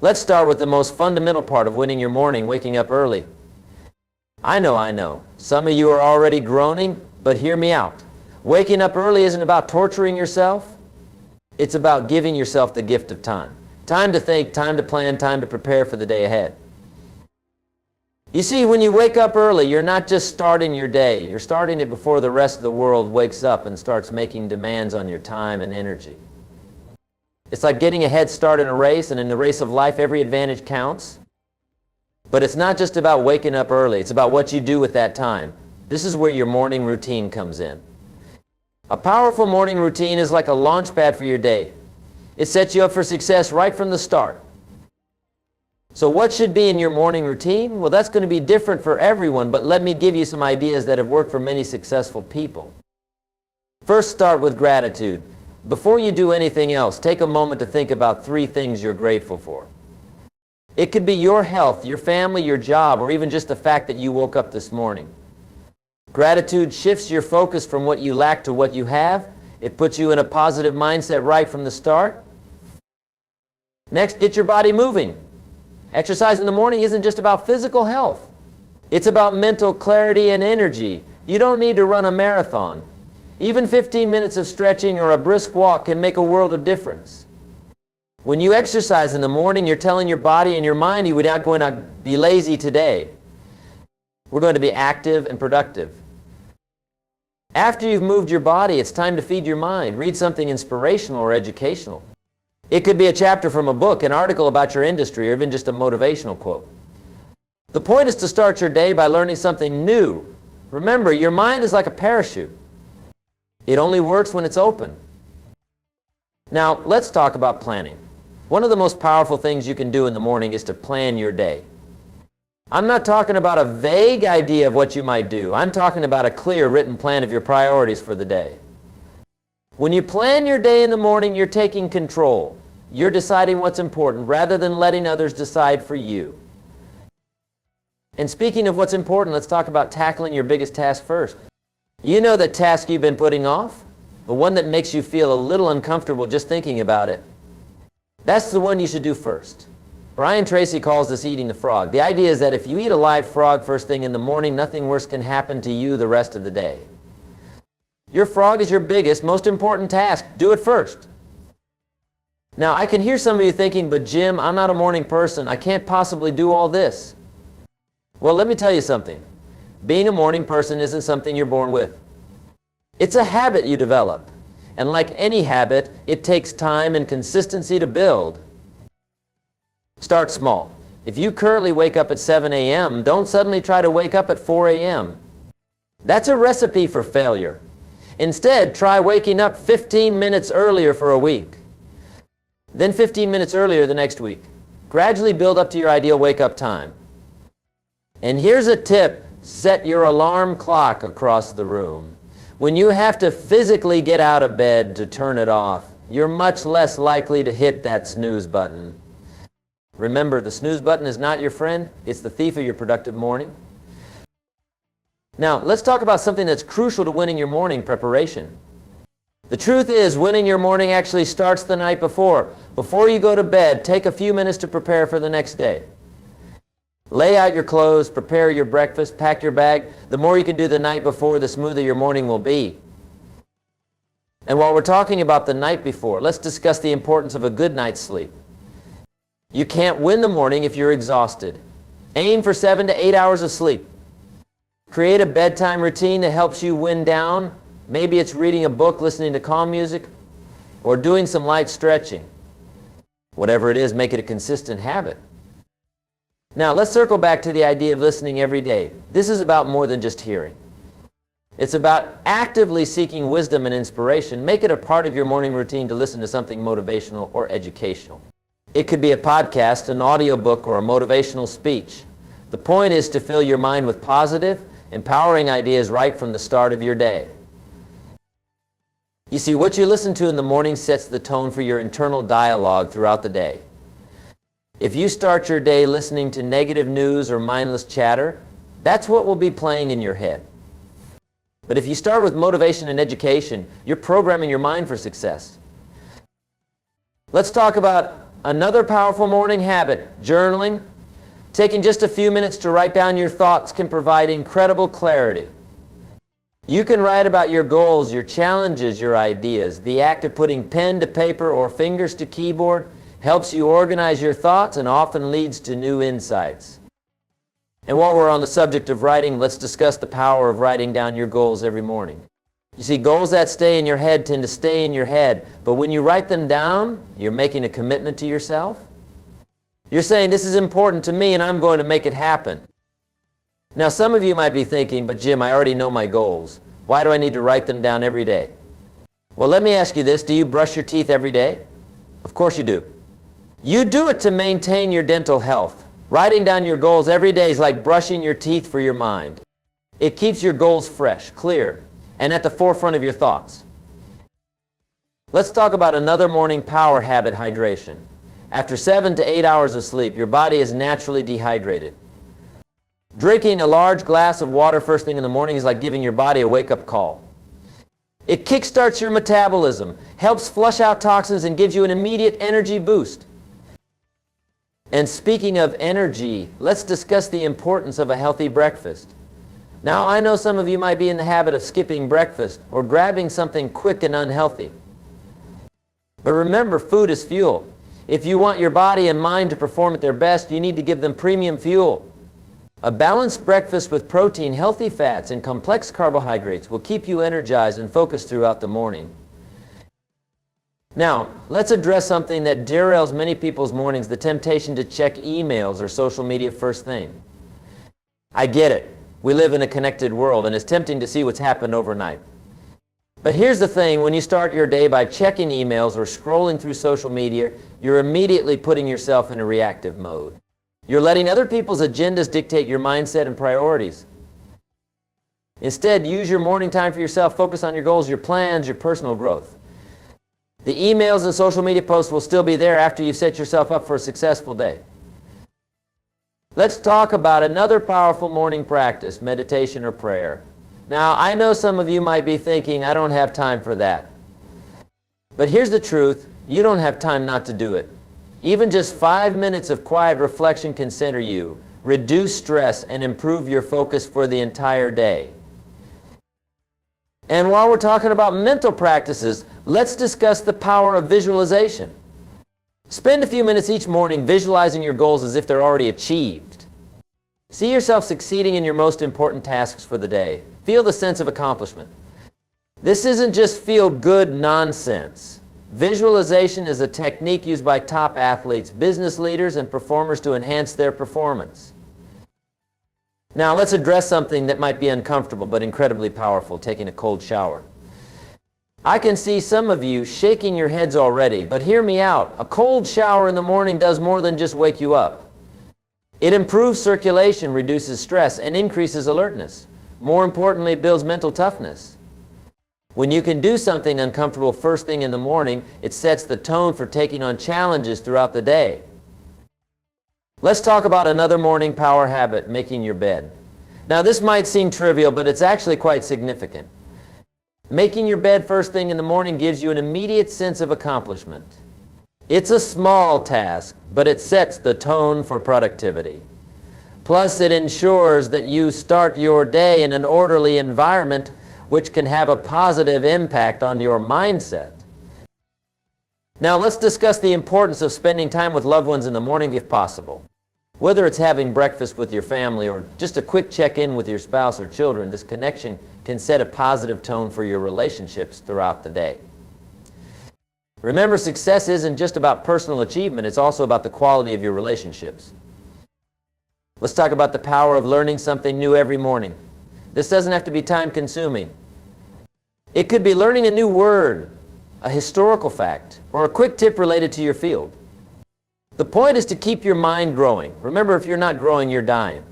Let's start with the most fundamental part of winning your morning, waking up early. I know. Some of you are already groaning, but hear me out. Waking up early isn't about torturing yourself. It's about giving yourself the gift of time. Time to think, time to plan, time to prepare for the day ahead. You see, when you wake up early, you're not just starting your day. You're starting it before the rest of the world wakes up and starts making demands on your time and energy. It's like getting a head start in a race, and in the race of life, every advantage counts. But it's not just about waking up early. It's about what you do with that time. This is where your morning routine comes in. A powerful morning routine is like a launch pad for your day. It sets you up for success right from the start. So what should be in your morning routine? Well, that's going to be different for everyone, but let me give you some ideas that have worked for many successful people. First, start with gratitude. Before you do anything else, take a moment to think about 3 things you're grateful for. It could be your health, your family, your job, or even just the fact that you woke up this morning. Gratitude shifts your focus from what you lack to what you have. It puts you in a positive mindset right from the start. Next, get your body moving. Exercise in the morning isn't just about physical health. It's about mental clarity and energy. You don't need to run a marathon. Even 15 minutes of stretching or a brisk walk can make a world of difference. When you exercise in the morning, you're telling your body and your mind you're not going to be lazy today. We're going to be active and productive. After you've moved your body, it's time to feed your mind. Read something inspirational or educational. It could be a chapter from a book, an article about your industry, or even just a motivational quote. The point is to start your day by learning something new. Remember, your mind is like a parachute. It only works when it's open. Now, let's talk about planning. One of the most powerful things you can do in the morning is to plan your day. I'm not talking about a vague idea of what you might do. I'm talking about a clear written plan of your priorities for the day. When you plan your day in the morning, you're taking control. You're deciding what's important rather than letting others decide for you. And speaking of what's important, let's talk about tackling your biggest task first. You know the task you've been putting off? The one that makes you feel a little uncomfortable just thinking about it. That's the one you should do first. Brian Tracy calls this eating the frog. The idea is that if you eat a live frog first thing in the morning, nothing worse can happen to you the rest of the day. Your frog is your biggest, most important task. Do it first. Now, I can hear some of you thinking, but Jim, I'm not a morning person. I can't possibly do all this. Well, let me tell you something. Being a morning person isn't something you're born with. It's a habit you develop. And like any habit, it takes time and consistency to build. Start small. If you currently wake up at 7 a.m., don't suddenly try to wake up at 4 a.m. That's a recipe for failure. Instead, try waking up 15 minutes earlier for a week. Then 15 minutes earlier the next week. Gradually build up to your ideal wake-up time. And here's a tip. Set your alarm clock across the room. When you have to physically get out of bed to turn it off, you're much less likely to hit that snooze button. Remember, the snooze button is not your friend. It's the thief of your productive morning. Now, let's talk about something that's crucial to winning your morning: preparation. The truth is, winning your morning actually starts the night before. Before you go to bed, take a few minutes to prepare for the next day. Lay out your clothes, prepare your breakfast, pack your bag. The more you can do the night before, the smoother your morning will be. And while we're talking about the night before, let's discuss the importance of a good night's sleep. You can't win the morning if you're exhausted. Aim for 7 to 8 hours of sleep. Create a bedtime routine that helps you wind down. Maybe it's reading a book, listening to calm music, or doing some light stretching. Whatever it is, make it a consistent habit. Now, let's circle back to the idea of listening every day. This is about more than just hearing. It's about actively seeking wisdom and inspiration. Make it a part of your morning routine to listen to something motivational or educational. It could be a podcast, an audiobook, or a motivational speech. The point is to fill your mind with positive, empowering ideas right from the start of your day. You see, what you listen to in the morning sets the tone for your internal dialogue throughout the day. If you start your day listening to negative news or mindless chatter, that's what will be playing in your head. But if you start with motivation and education, you're programming your mind for success. Let's talk about Another powerful morning habit, journaling. Taking just a few minutes to write down your thoughts can provide incredible clarity. You can write about your goals, your challenges, your ideas. The act of putting pen to paper or fingers to keyboard helps you organize your thoughts and often leads to new insights. And while we're on the subject of writing, let's discuss the power of writing down your goals every morning. You see, goals that stay in your head tend to stay in your head, but when you write them down, you're making a commitment to yourself. You're saying, this is important to me and I'm going to make it happen. Now, some of you might be thinking, but Jim, I already know my goals. Why do I need to write them down every day? Well, let me ask you this. Do you brush your teeth every day? Of course you do. You do it to maintain your dental health. Writing down your goals every day is like brushing your teeth for your mind. It keeps your goals fresh, clear, and at the forefront of your thoughts. Let's talk about another morning power habit, hydration. After 7 to 8 hours of sleep, your body is naturally dehydrated. Drinking a large glass of water first thing in the morning is like giving your body a wake-up call. It kickstarts your metabolism, helps flush out toxins, and gives you an immediate energy boost. And speaking of energy, let's discuss the importance of a healthy breakfast. Now, I know some of you might be in the habit of skipping breakfast or grabbing something quick and unhealthy. But remember, food is fuel. If you want your body and mind to perform at their best, you need to give them premium fuel. A balanced breakfast with protein, healthy fats, and complex carbohydrates will keep you energized and focused throughout the morning. Now, let's address something that derails many people's mornings, the temptation to check emails or social media first thing. I get it. We live in a connected world, and it's tempting to see what's happened overnight. But here's the thing, when you start your day by checking emails or scrolling through social media, you're immediately putting yourself in a reactive mode. You're letting other people's agendas dictate your mindset and priorities. Instead, use your morning time for yourself. Focus on your goals, your plans, your personal growth. The emails and social media posts will still be there after you've set yourself up for a successful day. Let's talk about another powerful morning practice, meditation or prayer. Now, I know some of you might be thinking, I don't have time for that. But here's the truth, you don't have time not to do it. Even just 5 minutes of quiet reflection can center you, reduce stress, and improve your focus for the entire day. And while we're talking about mental practices, let's discuss the power of visualization. Spend a few minutes each morning visualizing your goals as if they're already achieved. See yourself succeeding in your most important tasks for the day. Feel the sense of accomplishment. This isn't just feel-good nonsense. Visualization is a technique used by top athletes, business leaders, and performers to enhance their performance. Now, let's address something that might be uncomfortable but incredibly powerful, taking a cold shower. I can see some of you shaking your heads already, but hear me out. A cold shower in the morning does more than just wake you up. It improves circulation, reduces stress, and increases alertness. More importantly, it builds mental toughness. When you can do something uncomfortable first thing in the morning, it sets the tone for taking on challenges throughout the day. Let's talk about another morning power habit, making your bed. Now, this might seem trivial, but it's actually quite significant. Making your bed first thing in the morning gives you an immediate sense of accomplishment. It's a small task, but it sets the tone for productivity. Plus, it ensures that you start your day in an orderly environment, which can have a positive impact on your mindset. Now, let's discuss the importance of spending time with loved ones in the morning if possible. Whether it's having breakfast with your family or just a quick check-in with your spouse or children, this connection can set a positive tone for your relationships throughout the day. Remember, success isn't just about personal achievement, it's also about the quality of your relationships. Let's talk about the power of learning something new every morning. This doesn't have to be time-consuming. It could be learning a new word, a historical fact, or a quick tip related to your field. The point is to keep your mind growing. Remember, if you're not growing, you're dying.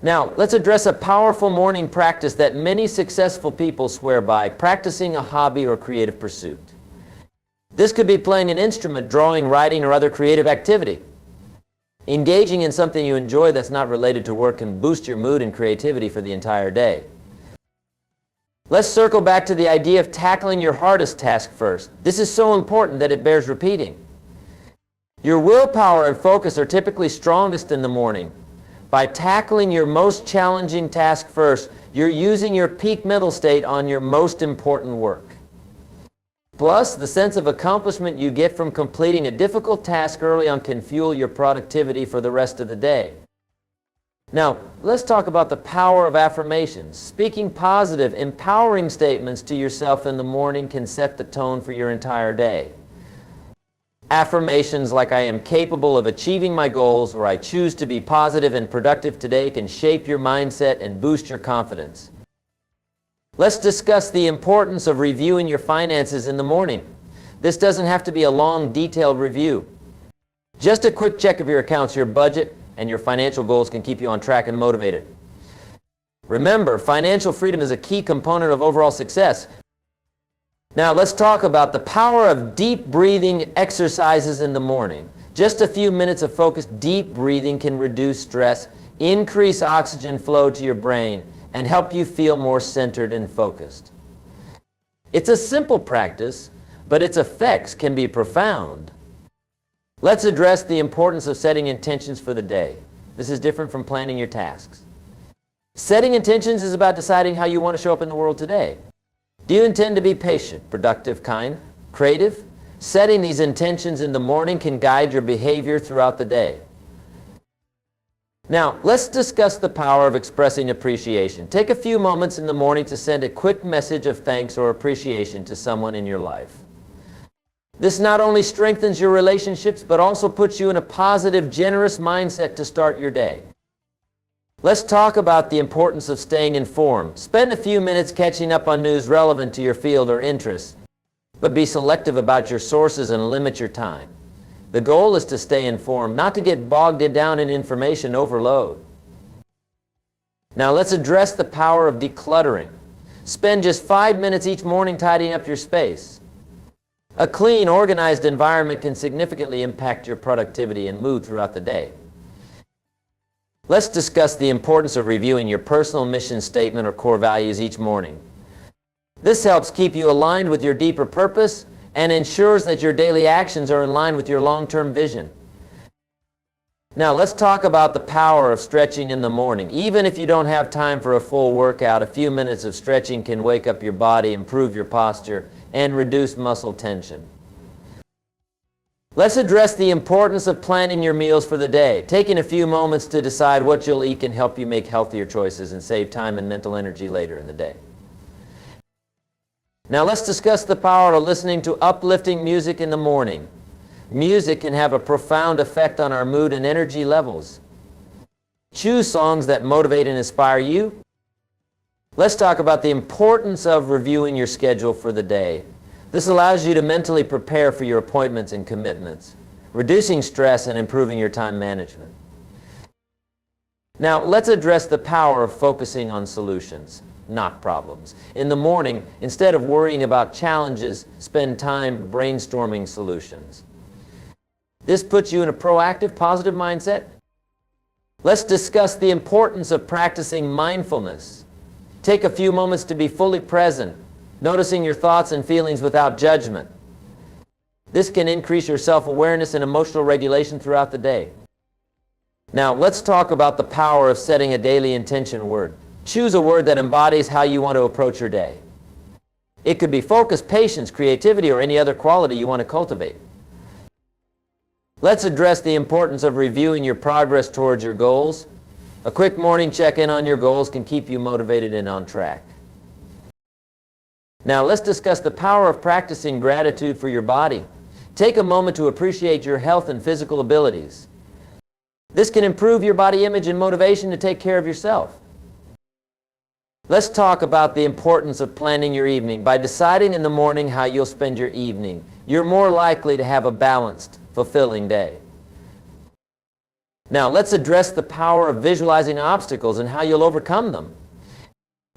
Now, let's address a powerful morning practice that many successful people swear by, practicing a hobby or creative pursuit. This could be playing an instrument, drawing, writing, or other creative activity. Engaging in something you enjoy that's not related to work can boost your mood and creativity for the entire day. Let's circle back to the idea of tackling your hardest task first. This is so important that it bears repeating. Your willpower and focus are typically strongest in the morning. By tackling your most challenging task first, you're using your peak mental state on your most important work. Plus, the sense of accomplishment you get from completing a difficult task early on can fuel your productivity for the rest of the day. Now, let's talk about the power of affirmations. Speaking positive, empowering statements to yourself in the morning can set the tone for your entire day. Affirmations like "I am capable of achieving my goals" or "I choose to be positive and productive today" can shape your mindset and boost your confidence. Let's discuss the importance of reviewing your finances in the morning. This doesn't have to be a long, detailed review. Just a quick check of your accounts, your budget, and your financial goals can keep you on track and motivated. Remember, financial freedom is a key component of overall success. Now let's talk about the power of deep breathing exercises in the morning. Just a few minutes of focused deep breathing can reduce stress, increase oxygen flow to your brain, and help you feel more centered and focused. It's a simple practice, but its effects can be profound. Let's address the importance of setting intentions for the day. This is different from planning your tasks. Setting intentions is about deciding how you want to show up in the world today. Do you intend to be patient, productive, kind, creative? Setting these intentions in the morning can guide your behavior throughout the day. Now, let's discuss the power of expressing appreciation. Take a few moments in the morning to send a quick message of thanks or appreciation to someone in your life. This not only strengthens your relationships, but also puts you in a positive, generous mindset to start your day. Let's talk about the importance of staying informed. Spend a few minutes catching up on news relevant to your field or interests, but be selective about your sources and limit your time. The goal is to stay informed, not to get bogged down in information overload. Now let's address the power of decluttering. Spend just 5 minutes each morning tidying up your space. A clean, organized environment can significantly impact your productivity and mood throughout the day. Let's discuss the importance of reviewing your personal mission statement or core values each morning. This helps keep you aligned with your deeper purpose and ensures that your daily actions are in line with your long-term vision. Now let's talk about the power of stretching in the morning. Even if you don't have time for a full workout, a few minutes of stretching can wake up your body, improve your posture, and reduce muscle tension. Let's address the importance of planning your meals for the day. Taking a few moments to decide what you'll eat can help you make healthier choices and save time and mental energy later in the day. Now let's discuss the power of listening to uplifting music in the morning. Music can have a profound effect on our mood and energy levels. Choose songs that motivate and inspire you. Let's talk about the importance of reviewing your schedule for the day. This allows you to mentally prepare for your appointments and commitments, reducing stress and improving your time management. Now, let's address the power of focusing on solutions, not problems. In the morning, instead of worrying about challenges, spend time brainstorming solutions. This puts you in a proactive, positive mindset. Let's discuss the importance of practicing mindfulness. Take a few moments to be fully present, noticing your thoughts and feelings without judgment. This can increase your self-awareness and emotional regulation throughout the day. Now, let's talk about the power of setting a daily intention word. Choose a word that embodies how you want to approach your day. It could be focus, patience, creativity, or any other quality you want to cultivate. Let's address the importance of reviewing your progress towards your goals. A quick morning check-in on your goals can keep you motivated and on track. Now let's discuss the power of practicing gratitude for your body. Take a moment to appreciate your health and physical abilities. This can improve your body image and motivation to take care of yourself. Let's talk about the importance of planning your evening. By deciding in the morning how you'll spend your evening, you're more likely to have a balanced, fulfilling day. Now let's address the power of visualizing obstacles and how you'll overcome them.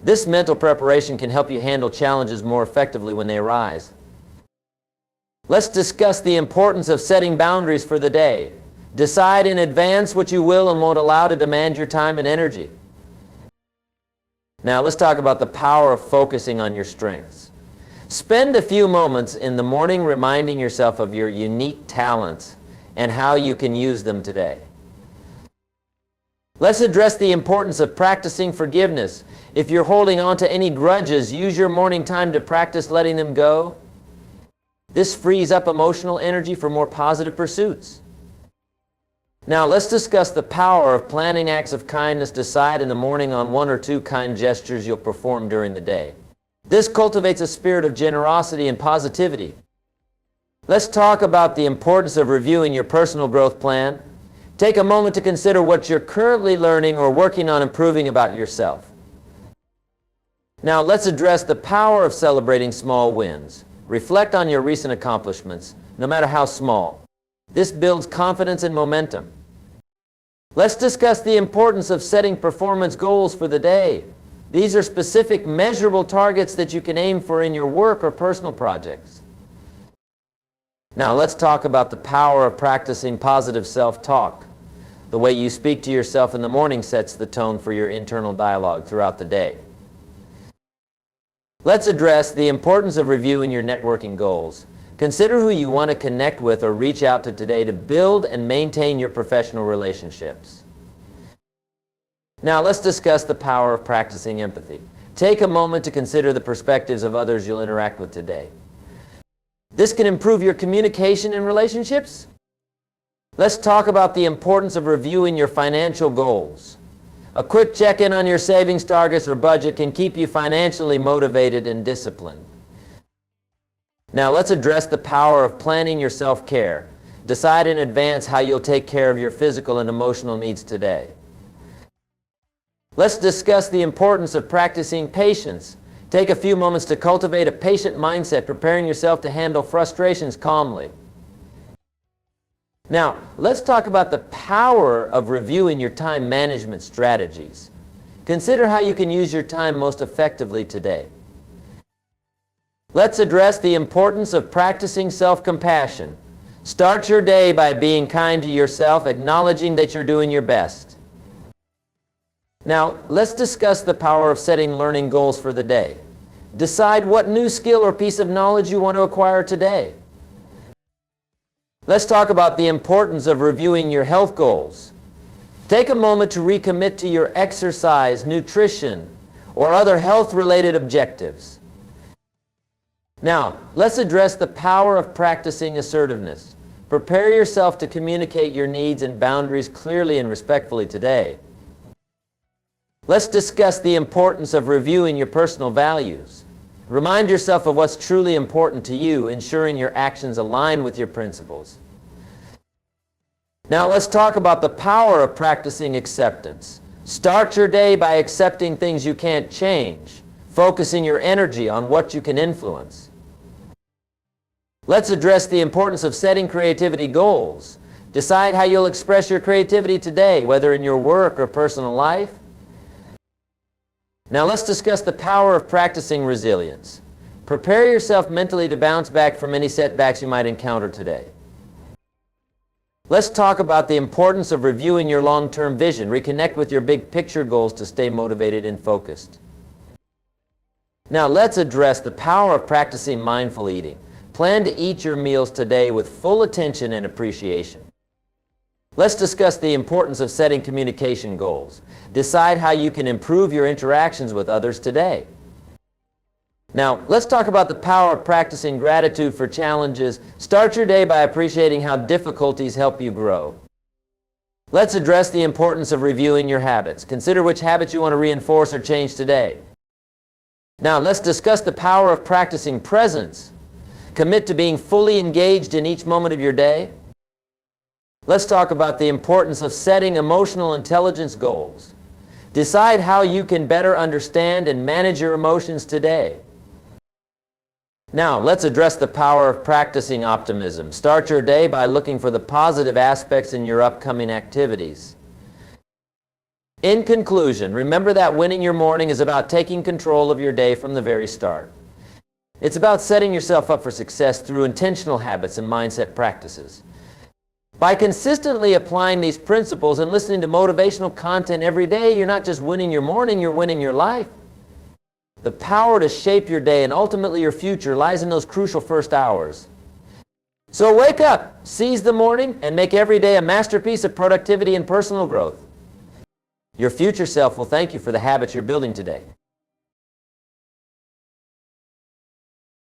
This mental preparation can help you handle challenges more effectively when they arise. Let's discuss the importance of setting boundaries for the day. Decide in advance what you will and won't allow to demand your time and energy. Now let's talk about the power of focusing on your strengths. Spend a few moments in the morning reminding yourself of your unique talents and how you can use them today. Let's address the importance of practicing forgiveness. If you're holding on to any grudges, use your morning time to practice letting them go. This frees up emotional energy for more positive pursuits. Now, let's discuss the power of planning acts of kindness. Decide in the morning on 1 or 2 kind gestures you'll perform during the day. This cultivates a spirit of generosity and positivity. Let's talk about the importance of reviewing your personal growth plan. Take a moment to consider what you're currently learning or working on improving about yourself. Now, let's address the power of celebrating small wins. Reflect on your recent accomplishments, no matter how small. This builds confidence and momentum. Let's discuss the importance of setting performance goals for the day. These are specific, measurable targets that you can aim for in your work or personal projects. Now, let's talk about the power of practicing positive self-talk. The way you speak to yourself in the morning sets the tone for your internal dialogue throughout the day. Let's address the importance of reviewing your networking goals. Consider who you want to connect with or reach out to today to build and maintain your professional relationships. Now, let's discuss the power of practicing empathy. Take a moment to consider the perspectives of others you'll interact with today. This can improve your communication and relationships. Let's talk about the importance of reviewing your financial goals. A quick check-in on your savings targets or budget can keep you financially motivated and disciplined. Now, let's address the power of planning your self-care. Decide in advance how you'll take care of your physical and emotional needs today. Let's discuss the importance of practicing patience. Take a few moments to cultivate a patient mindset, preparing yourself to handle frustrations calmly. Now, let's talk about the power of reviewing your time management strategies. Consider how you can use your time most effectively today. Let's address the importance of practicing self-compassion. Start your day by being kind to yourself, acknowledging that you're doing your best. Now, let's discuss the power of setting learning goals for the day. Decide what new skill or piece of knowledge you want to acquire today. Let's talk about the importance of reviewing your health goals. Take a moment to recommit to your exercise, nutrition, or other health-related objectives. Now, let's address the power of practicing assertiveness. Prepare yourself to communicate your needs and boundaries clearly and respectfully today. Let's discuss the importance of reviewing your personal values. Remind yourself of what's truly important to you, ensuring your actions align with your principles. Now, let's talk about the power of practicing acceptance. Start your day by accepting things you can't change, focusing your energy on what you can influence. Let's address the importance of setting creativity goals. Decide how you'll express your creativity today, whether in your work or personal life. Now, let's discuss the power of practicing resilience. Prepare yourself mentally to bounce back from any setbacks you might encounter today. Let's talk about the importance of reviewing your long-term vision. Reconnect with your big picture goals to stay motivated and focused. Now, let's address the power of practicing mindful eating. Plan to eat your meals today with full attention and appreciation. Let's discuss the importance of setting communication goals. Decide how you can improve your interactions with others today. Now, let's talk about the power of practicing gratitude for challenges. Start your day by appreciating how difficulties help you grow. Let's address the importance of reviewing your habits. Consider which habits you want to reinforce or change today. Now, let's discuss the power of practicing presence. Commit to being fully engaged in each moment of your day. Let's talk about the importance of setting emotional intelligence goals. Decide how you can better understand and manage your emotions today. Now, let's address the power of practicing optimism. Start your day by looking for the positive aspects in your upcoming activities. In conclusion, remember that winning your morning is about taking control of your day from the very start. It's about setting yourself up for success through intentional habits and mindset practices. By consistently applying these principles and listening to motivational content every day, you're not just winning your morning, you're winning your life. The power to shape your day and ultimately your future lies in those crucial first hours. So wake up, seize the morning, and make every day a masterpiece of productivity and personal growth. Your future self will thank you for the habits you're building today.